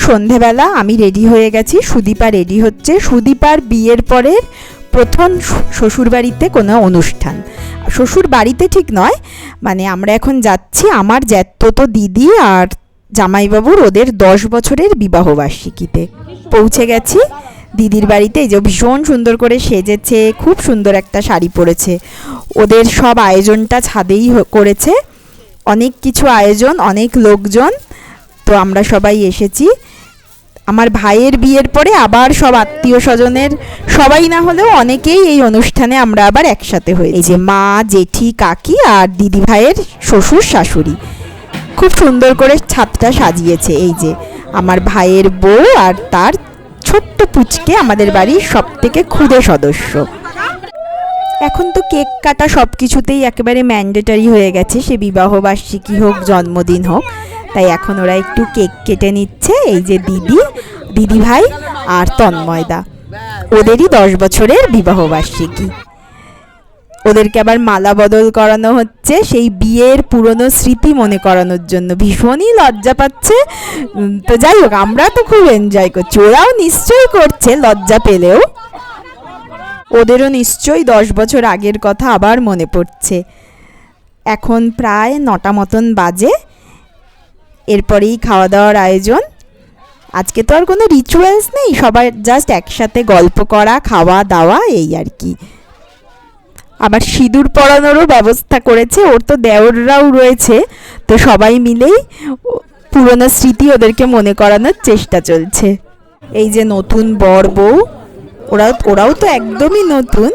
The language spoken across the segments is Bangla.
সন্ধেবেলা আমি রেডি হয়ে গেছি, সুদীপা রেডি হচ্ছে। সুদীপার বিয়ের পরের প্রথম শ্বশুর বাড়িতে কোনো অনুষ্ঠান, শ্বশুর বাড়িতে ঠিক নয়, মানে আমরা এখন যাচ্ছি আমার জ্যাঠতো দিদি আর জামাইবাবুর ওদের 10 বছরের বিবাহবার্ষিকীতে। পৌঁছে গেছি দিদির বাড়িতে। এই যে ভীষণ সুন্দর করে সেজেছে, খুব সুন্দর একটা শাড়ি পরেছে। ওদের সব আয়োজনটা ছাদেই করেছে, অনেক কিছু আয়োজন, অনেক লোকজন। তো আমরা সবাই এসেছি। আমার ভাইয়ের বিয়ের পরে আবার সব আত্মীয় স্বজনের সবাই না হলেও অনেকেই এই অনুষ্ঠানে আমরা আবার একসাথে হই। এই যে মা, জেঠি, কাকি আর দিদি ভাইয়ের শ্বশুর শাশুড়ি খুব সুন্দর করে ছাদটা সাজিয়েছে। এই যে আমার ভাইয়ের বউ আর তার ছোট্ট পুচকে, আমাদের বাড়ির সব থেকে ক্ষুদে সদস্য। এখন তো কেক কাটা সব কিছুতেই একেবারে ম্যান্ডেটারি হয়ে গেছে, সে বিবাহবার্ষিকী হোক, জন্মদিন হোক। তাই এখন ওরা একটু কেক কেটে নিচ্ছে। এই যে দিদি ভাই আর তন্ময়দা, ওদেরই 10 বছরের বিবাহবার্ষিকী। ওদেরকে আবার মালা বদল করানো হচ্ছে, সেই বিয়ের পুরনো স্মৃতি মনে করানোর জন্য। ভীষণই লজ্জা পাচ্ছে, তো যাই হোক আমরা তো খুব এনজয় করছি, ওরাও নিশ্চয়ই করছে লজ্জা পেলেও। ওদেরও নিশ্চয়ই 10 বছর আগের কথা আবার মনে পড়ছে। এখন প্রায় 9টা মতন বাজে, এরপরেই খাওয়া দাওয়ার আয়োজন। আজকে তো আর কোনো রিচুয়ালস নেই, সবার জাস্ট একসাথে গল্প করা, খাওয়া দাওয়া, এই আর কি। আবার সিঁদুর পরানোরও ব্যবস্থা করেছে, ওর তো দেওররাও রয়েছে, তো সবাই মিলেই পুরনো স্মৃতি ওদেরকে মনে করানোর চেষ্টা চলছে। এই যে নতুন বর বউ, ওরাও তো একদমই নতুন,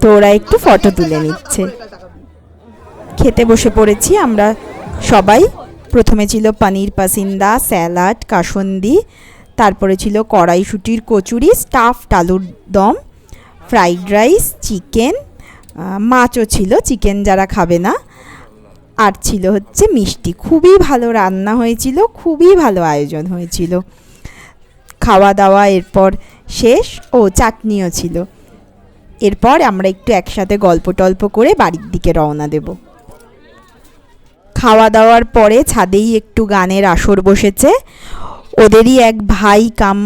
তো ওরা একটু ফটো তুলে নিচ্ছে। খেতে বসে পড়েছি আমরা সবাই। প্রথমে ছিল পনির পাসিন্দা, স্যালাড, কাসন্দি, তারপরে ছিল কড়াইশুটির কচুরি, স্টাফড আলুর দম, ফ্রাইড রাইস, চিকেন, মাছও ছিল, চিকেন যারা খাবে না, আর ছিল হচ্ছে মিষ্টি। খুবই ভালো রান্না হয়েছিল, খুবই ভালো আয়োজন হয়েছিল। খাওয়া দাওয়া এরপর শেষ, ও চাটনিও ছিল। এরপর আমরা একটু একসাথে গল্প টল্প করে বাড়ির দিকে রওনা দেব। খাওয়া দাওয়ার পরে ছাদেই একটু গানের আসর বসেছে। ওদেরই এক ভাই কাম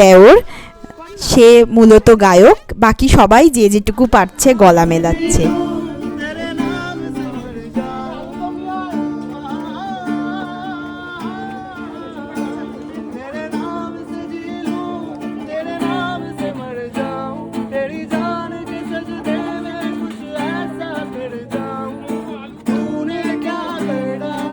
দেওর, সে মূলত গায়ক, বাকি সবাই যে যেটুকু পারছে গলা মেলাচ্ছে।